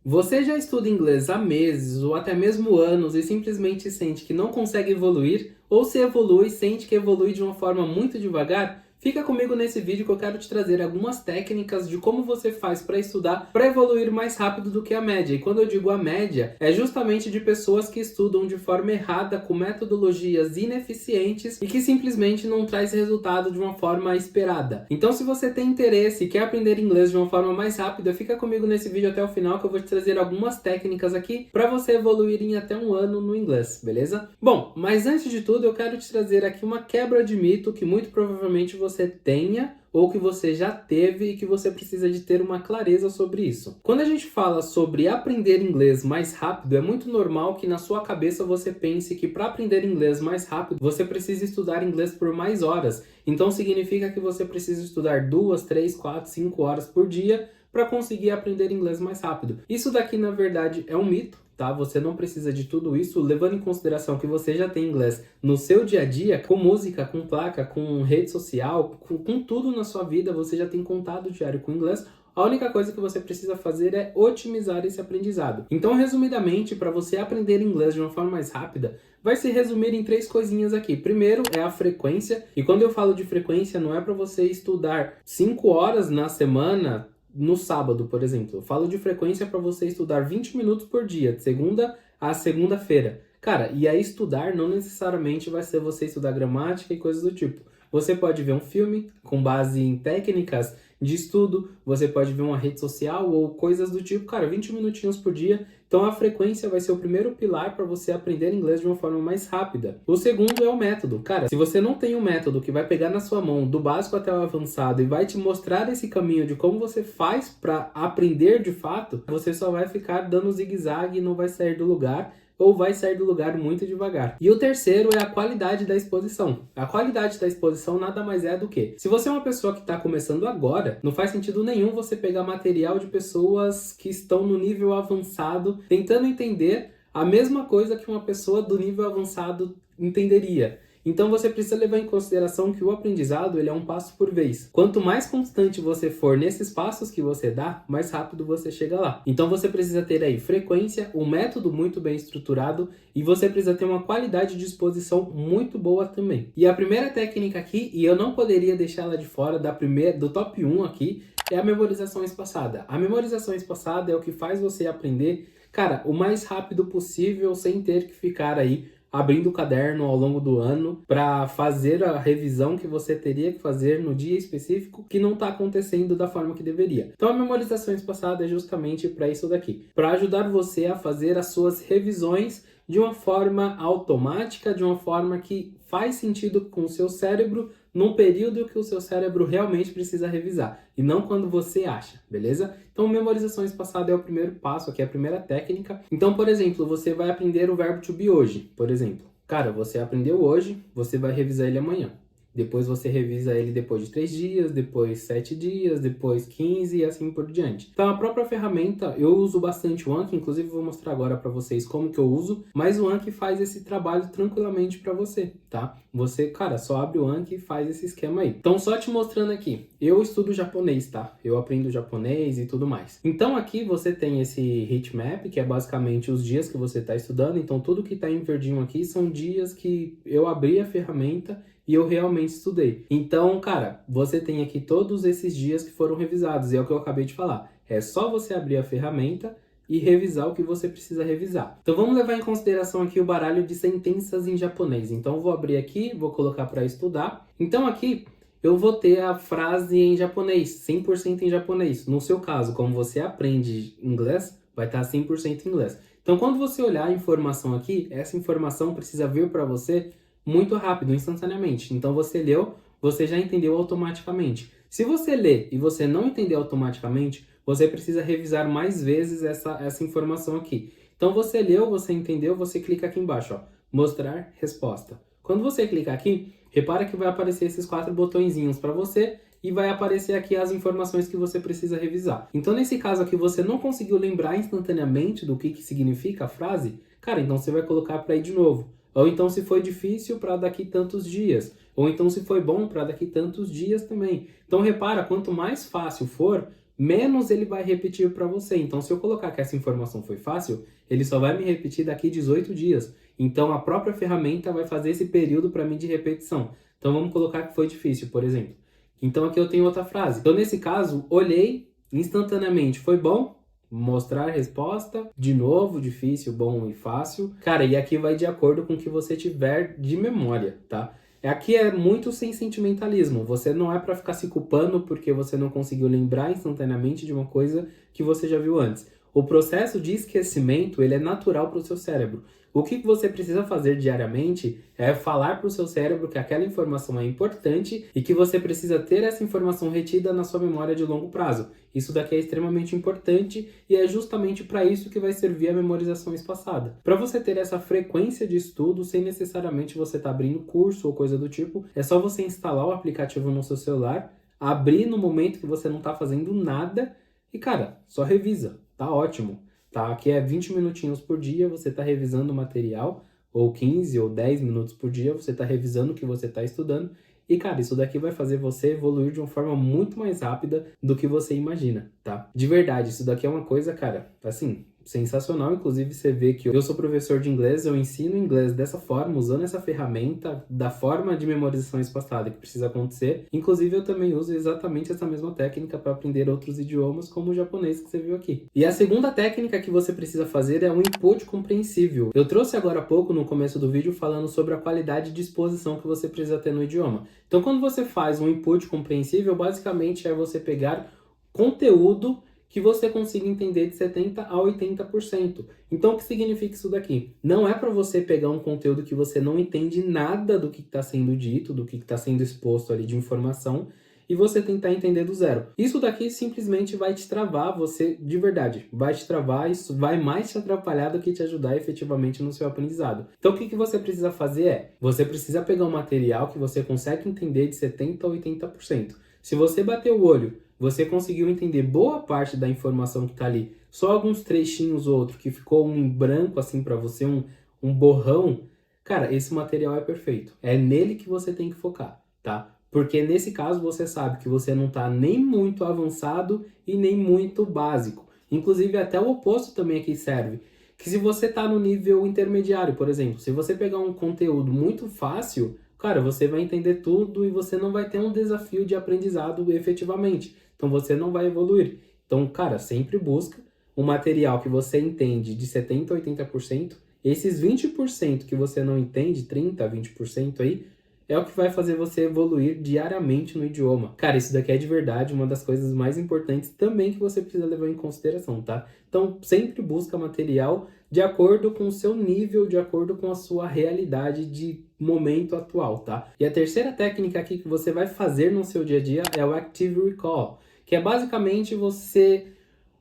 Você já estuda inglês há meses ou até mesmo anos e simplesmente sente que não consegue evoluir? Ou se evolui, sente que evolui de uma forma muito devagar? Fica comigo nesse vídeo que eu quero te trazer algumas técnicas de como você faz para estudar para evoluir mais rápido do que a média. E quando eu digo a média, é justamente de pessoas que estudam de forma errada, com metodologias ineficientes e que simplesmente não traz resultado de uma forma esperada. Então, se você tem interesse e quer aprender inglês de uma forma mais rápida, fica comigo nesse vídeo até o final que eu vou te trazer algumas técnicas aqui para você evoluir em até um ano no inglês, beleza? Bom, mas antes de tudo eu quero te trazer aqui uma quebra de mito que muito provavelmente você tenha ou que você já teve e que você precisa de ter uma clareza sobre isso. Quando a gente fala sobre aprender inglês mais rápido, é muito normal que na sua cabeça você pense que para aprender inglês mais rápido, você precisa estudar inglês por mais horas. Então significa que você precisa estudar 2, 3, 4, 5 horas por dia para conseguir aprender inglês mais rápido. Isso daqui, na verdade, é um mito, tá? Você não precisa de tudo isso, levando em consideração que você já tem inglês no seu dia a dia, com música, com placa, com rede social, com tudo na sua vida, você já tem contato diário com inglês. A única coisa que você precisa fazer é otimizar esse aprendizado. Então, resumidamente, para você aprender inglês de uma forma mais rápida, vai se resumir em 3 coisinhas aqui. Primeiro é a frequência, e quando eu falo de frequência, não é para você estudar 5 horas na semana, no sábado, por exemplo. Eu falo de frequência para você estudar 20 minutos por dia, de segunda a segunda-feira. Cara, e aí estudar não necessariamente vai ser você estudar gramática e coisas do tipo. Você pode ver um filme com base em técnicas de estudo, você pode ver uma rede social ou coisas do tipo, cara, 20 minutinhos por dia. Então a frequência vai ser o primeiro pilar para você aprender inglês de uma forma mais rápida. O segundo é o método. Cara, se você não tem um método que vai pegar na sua mão do básico até o avançado e vai te mostrar esse caminho de como você faz para aprender de fato, você só vai ficar dando zigue-zague e não vai sair do lugar, ou vai sair do lugar muito devagar. E o terceiro é a qualidade da exposição. A qualidade da exposição nada mais é do que, se você é uma pessoa que está começando agora, não faz sentido nenhum você pegar material de pessoas que estão no nível avançado, tentando entender a mesma coisa que uma pessoa do nível avançado entenderia. Então você precisa levar em consideração que o aprendizado ele é um passo por vez. Quanto mais constante você for nesses passos que você dá, mais rápido você chega lá. Então você precisa ter aí frequência, um método muito bem estruturado e você precisa ter uma qualidade de exposição muito boa também. E a primeira técnica aqui, e eu não poderia deixar ela de fora do top 1 aqui, é a memorização espaçada. A memorização espaçada é o que faz você aprender, cara, o mais rápido possível sem ter que ficar aí abrindo o caderno ao longo do ano para fazer a revisão que você teria que fazer no dia específico que não está acontecendo da forma que deveria. Então a memorização espaçada é justamente para isso daqui, para ajudar você a fazer as suas revisões de uma forma automática, de uma forma que faz sentido com o seu cérebro num período que o seu cérebro realmente precisa revisar, e não quando você acha, beleza? Então, memorização espaçada é o primeiro passo aqui, é a primeira técnica. Então, por exemplo, você vai aprender o verbo to be hoje, por exemplo. Cara, você aprendeu hoje, você vai revisar ele amanhã. Depois você revisa ele depois de 3 dias, depois 7 dias, depois 15 e assim por diante. Então a própria ferramenta, eu uso bastante o Anki, inclusive vou mostrar agora para vocês como que eu uso, mas o Anki faz esse trabalho tranquilamente para você, tá? Você, cara, só abre o Anki e faz esse esquema aí. Então só te mostrando aqui, eu estudo japonês, tá? Eu aprendo japonês e tudo mais. Então aqui você tem esse heatmap, que é basicamente os dias que você está estudando, então tudo que está em verdinho aqui são dias que eu abri a ferramenta e eu realmente estudei. Então, cara, você tem aqui todos esses dias que foram revisados, e é o que eu acabei de falar. É só você abrir a ferramenta e revisar o que você precisa revisar. Então vamos levar em consideração aqui o baralho de sentenças em japonês. Então eu vou abrir aqui, vou colocar para estudar. Então aqui eu vou ter a frase em japonês, 100% em japonês. No seu caso, como você aprende inglês, vai estar 100% em inglês. Então quando você olhar a informação aqui, essa informação precisa vir para você muito rápido, instantaneamente. Então você leu, você já entendeu automaticamente. Se você lê e você não entendeu automaticamente, você precisa revisar mais vezes essa informação aqui. Então você leu, você entendeu, você clica aqui embaixo, ó, mostrar resposta. Quando você clicar aqui, repara que vai aparecer esses 4 botõezinhos para você e vai aparecer aqui as informações que você precisa revisar. Então nesse caso aqui você não conseguiu lembrar instantaneamente do que significa a frase, cara, então você vai colocar para ir de novo. Ou então se foi difícil para daqui tantos dias. Ou então se foi bom para daqui tantos dias também. Então repara, quanto mais fácil for, menos ele vai repetir para você. Então, se eu colocar que essa informação foi fácil, ele só vai me repetir daqui 18 dias. Então, a própria ferramenta vai fazer esse período para mim de repetição. Então, vamos colocar que foi difícil, por exemplo. Então, aqui eu tenho outra frase. Então, nesse caso, olhei instantaneamente. Foi bom? Mostrar a resposta. De novo, difícil, bom e fácil. Cara, e aqui vai de acordo com o que você tiver de memória, tá? Aqui é muito sem sentimentalismo. Você não é para ficar se culpando porque você não conseguiu lembrar instantaneamente de uma coisa que você já viu antes. O processo de esquecimento, ele é natural para o seu cérebro. O que você precisa fazer diariamente é falar para o seu cérebro que aquela informação é importante e que você precisa ter essa informação retida na sua memória de longo prazo. Isso daqui é extremamente importante e é justamente para isso que vai servir a memorização espaçada. Para você ter essa frequência de estudo sem necessariamente você estar abrindo curso ou coisa do tipo, é só você instalar o aplicativo no seu celular, abrir no momento que você não está fazendo nada e, cara, só revisa. Tá ótimo. Tá? Aqui é 20 minutinhos por dia, você está revisando o material, ou 15 ou 10 minutos por dia, você está revisando o que você está estudando. E, cara, isso daqui vai fazer você evoluir de uma forma muito mais rápida do que você imagina, tá? De verdade, isso daqui é uma coisa, cara, assim, sensacional. Inclusive, você vê que eu sou professor de inglês, eu ensino inglês dessa forma, usando essa ferramenta, da forma de memorização espaçada que precisa acontecer. Inclusive, eu também uso exatamente essa mesma técnica para aprender outros idiomas, como o japonês que você viu aqui. E a segunda técnica que você precisa fazer é o input compreensível. Eu trouxe agora há pouco, no começo do vídeo, falando sobre a qualidade de exposição que você precisa ter no idioma. Então, quando você faz um input compreensível, basicamente é você pegar conteúdo que você consiga entender de 70% a 80%. Então, o que significa isso daqui? Não é para você pegar um conteúdo que você não entende nada do que está sendo dito, do que está sendo exposto ali de informação, e você tentar entender do zero. Isso daqui simplesmente vai te travar, você, de verdade, vai te travar, isso vai mais te atrapalhar do que te ajudar efetivamente no seu aprendizado. Então, o que você precisa fazer é, você precisa pegar um material que você consegue entender de 70% a 80%. Se você bater o olho, você conseguiu entender boa parte da informação que está ali, só alguns trechinhos ou outro que ficou um em branco assim para você, um borrão, cara, esse material é perfeito. É nele que você tem que focar, tá? Porque nesse caso você sabe que você não está nem muito avançado e nem muito básico. Inclusive até o oposto também aqui serve. Que se você está no nível intermediário, por exemplo, se você pegar um conteúdo muito fácil, cara, você vai entender tudo e você não vai ter um desafio de aprendizado efetivamente. Então você não vai evoluir. Então, cara, sempre busca um material que você entende de 70% a 80%. Esses 20% que você não entende, 30% a 20% aí, é o que vai fazer você evoluir diariamente no idioma. Cara, isso daqui é de verdade uma das coisas mais importantes também que você precisa levar em consideração, tá? Então, sempre busca material de acordo com o seu nível, de acordo com a sua realidade de momento atual, tá? E a terceira técnica aqui que você vai fazer no seu dia a dia é o Active Recall, que é basicamente você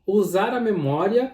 usar a memória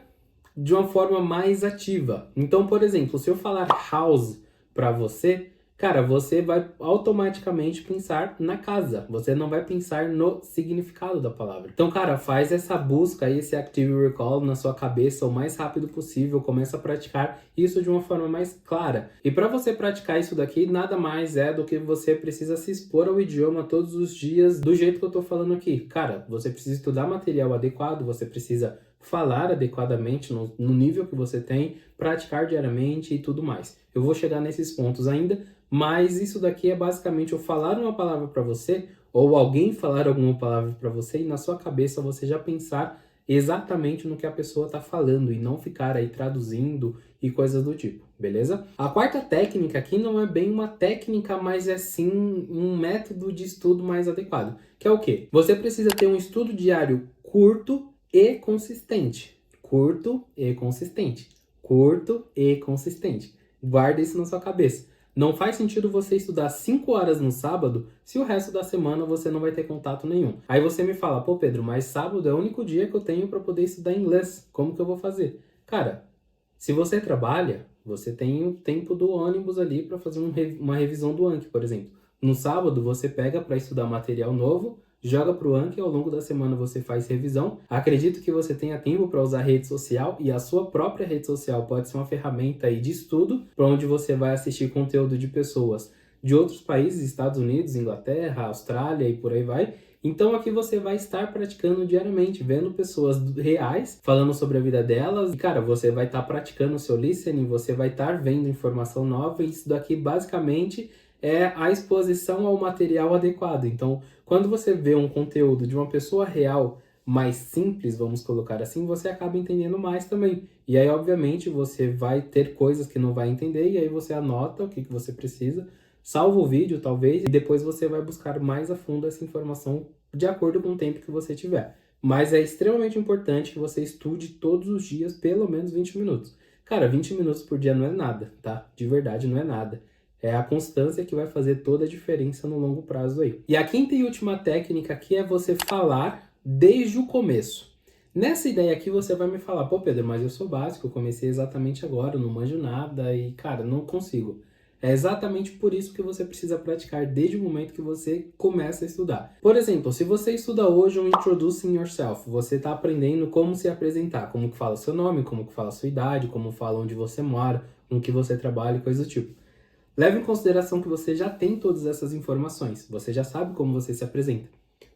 de uma forma mais ativa. Então, por exemplo, se eu falar house para você, cara, você vai automaticamente pensar na casa. Você não vai pensar no significado da palavra. Então, cara, faz essa busca aí, esse Active Recall na sua cabeça o mais rápido possível. Começa a praticar isso de uma forma mais clara. E para você praticar isso daqui, nada mais é do que você precisa se expor ao idioma todos os dias do jeito que eu tô falando aqui. Cara, você precisa estudar material adequado, você precisa falar adequadamente no nível que você tem, praticar diariamente e tudo mais. Eu vou chegar nesses pontos ainda, mas isso daqui é basicamente eu falar uma palavra para você, ou alguém falar alguma palavra para você, e na sua cabeça você já pensar exatamente no que a pessoa está falando, e não ficar aí traduzindo e coisas do tipo, beleza? A quarta técnica aqui não é bem uma técnica, mas é sim um método de estudo mais adequado, que é o quê? Você precisa ter um estudo diário curto e consistente. Curto e consistente. Curto e consistente. Guarda isso na sua cabeça. Não faz sentido você estudar 5 horas no sábado se o resto da semana você não vai ter contato nenhum. Aí você me fala, pô Pedro, mas sábado é o único dia que eu tenho para poder estudar inglês. Como que eu vou fazer? Cara, se você trabalha, você tem o tempo do ônibus ali para fazer uma revisão do Anki, por exemplo. No sábado você pega para estudar material novo, joga para o Anki, ao longo da semana você faz revisão. Acredito que você tenha tempo para usar rede social e a sua própria rede social pode ser uma ferramenta aí de estudo, para onde você vai assistir conteúdo de pessoas de outros países, Estados Unidos, Inglaterra, Austrália e por aí vai. Então aqui você vai estar praticando diariamente, vendo pessoas reais falando sobre a vida delas. E, cara, você vai estar praticando o seu listening, você vai estar vendo informação nova. E isso daqui basicamente é a exposição ao material adequado. Então, quando você vê um conteúdo de uma pessoa real mais simples, vamos colocar assim, você acaba entendendo mais também. E aí, obviamente, você vai ter coisas que não vai entender e aí você anota o que você precisa, salva o vídeo, talvez, e depois você vai buscar mais a fundo essa informação de acordo com o tempo que você tiver. Mas é extremamente importante que você estude todos os dias, pelo menos 20 minutos. Cara, 20 minutos por dia não é nada, tá? De verdade, não é nada. É a constância que vai fazer toda a diferença no longo prazo aí. E a quinta e última técnica aqui é você falar desde o começo. Nessa ideia aqui você vai me falar, pô Pedro, mas eu sou básico, eu comecei exatamente agora, eu não manjo nada e cara, não consigo. É exatamente por isso que você precisa praticar desde o momento que você começa a estudar. Por exemplo, se você estuda hoje um Introducing Yourself, você está aprendendo como se apresentar, como que fala seu nome, como que fala sua idade, como fala onde você mora, com que você trabalha e coisa do tipo. Leve em consideração que você já tem todas essas informações, você já sabe como você se apresenta.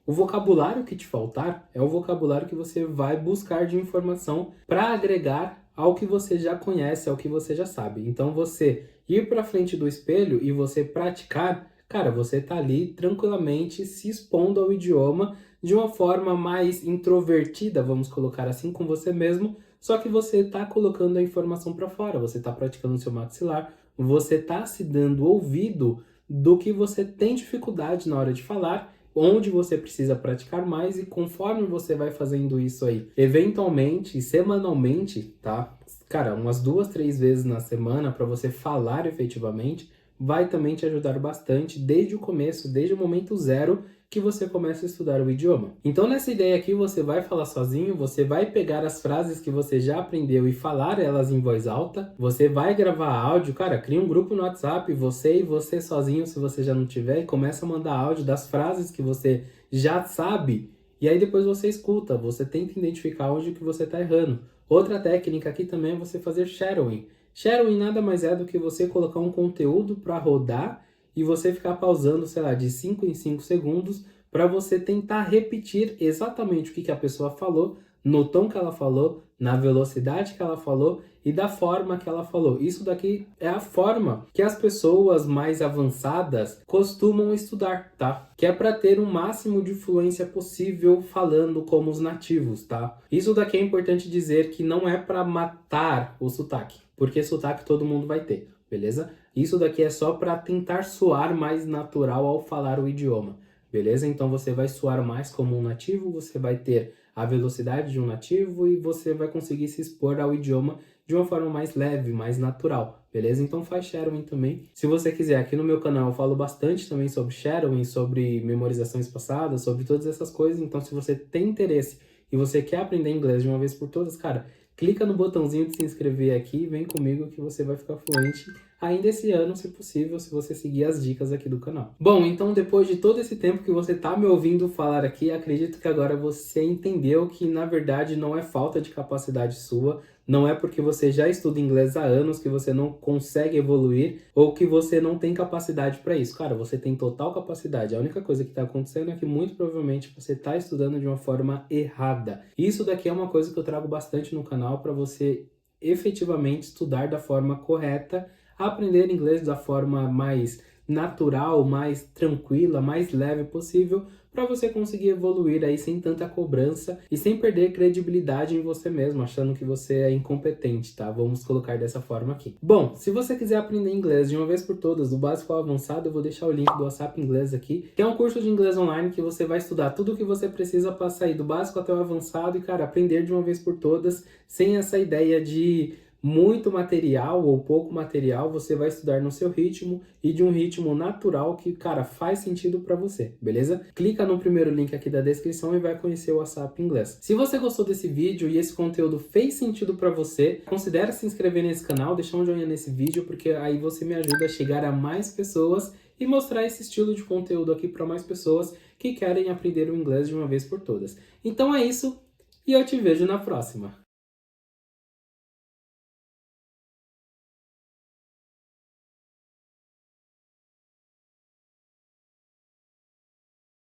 O vocabulário que te faltar é o vocabulário que você vai buscar de informação para agregar ao que você já conhece, ao que você já sabe. Então você ir para frente do espelho e você praticar, cara, você tá ali tranquilamente se expondo ao idioma de uma forma mais introvertida, vamos colocar assim, com você mesmo, só que você tá colocando a informação para fora, você tá praticando o seu maxilar, você tá se dando ouvido do que você tem dificuldade na hora de falar, onde você precisa praticar mais e conforme você vai fazendo isso aí, eventualmente, semanalmente, tá? Cara, umas 2, 3 vezes na semana para você falar efetivamente, vai também te ajudar bastante desde o começo, desde o momento zero que você começa a estudar o idioma. Então nessa ideia aqui você vai falar sozinho, você vai pegar as frases que você já aprendeu e falar elas em voz alta, você vai gravar áudio, cara, cria um grupo no WhatsApp, você e você sozinho se você já não tiver, e começa a mandar áudio das frases que você já sabe, e aí depois você escuta, você tenta identificar onde que você está errando. Outra técnica aqui também é você fazer shadowing. Shadowing nada mais é do que você colocar um conteúdo para rodar e você ficar pausando, sei lá, de 5 em 5 segundos para você tentar repetir exatamente o que a pessoa falou, no tom que ela falou, na velocidade que ela falou e da forma que ela falou. Isso daqui é a forma que as pessoas mais avançadas costumam estudar, tá? Que é para ter o máximo de fluência possível falando como os nativos, tá? Isso daqui é importante dizer que não é para matar o sotaque, porque sotaque todo mundo vai ter, beleza? Isso daqui é só para tentar soar mais natural ao falar o idioma, beleza? Então você vai soar mais como um nativo, você vai ter a velocidade de um nativo e você vai conseguir se expor ao idioma de uma forma mais leve, mais natural, beleza? Então faz shadowing também. Se você quiser, aqui no meu canal eu falo bastante também sobre shadowing, sobre memorização espaçada, sobre todas essas coisas. Então se você tem interesse e você quer aprender inglês de uma vez por todas, cara, clica no botãozinho de se inscrever aqui e vem comigo que você vai ficar fluente ainda esse ano, se possível, se você seguir as dicas aqui do canal. Bom, então depois de todo esse tempo que você tá me ouvindo falar aqui, acredito que agora você entendeu que na verdade não é falta de capacidade sua, não é porque você já estuda inglês há anos que você não consegue evoluir ou que você não tem capacidade para isso. Cara, você tem total capacidade. A única coisa que está acontecendo é que muito provavelmente você está estudando de uma forma errada. Isso daqui é uma coisa que eu trago bastante no canal para você efetivamente estudar da forma correta, aprender inglês da forma mais natural, mais tranquila, mais leve possível, para você conseguir evoluir aí sem tanta cobrança e sem perder credibilidade em você mesmo, achando que você é incompetente, tá? Vamos colocar dessa forma aqui. Bom, se você quiser aprender inglês de uma vez por todas, do básico ao avançado, eu vou deixar o link do WhatsApp Inglês aqui, que é um curso de inglês online que você vai estudar tudo o que você precisa para sair do básico até o avançado e, cara, aprender de uma vez por todas, sem essa ideia de muito material ou pouco material, você vai estudar no seu ritmo e de um ritmo natural que, cara, faz sentido para você, beleza? Clica no primeiro link aqui da descrição e vai conhecer o WhatsApp Inglês. Se você gostou desse vídeo e esse conteúdo fez sentido para você, considere se inscrever nesse canal, deixar um joinha nesse vídeo, porque aí você me ajuda a chegar a mais pessoas e mostrar esse estilo de conteúdo aqui para mais pessoas que querem aprender o inglês de uma vez por todas. Então é isso e eu te vejo na próxima.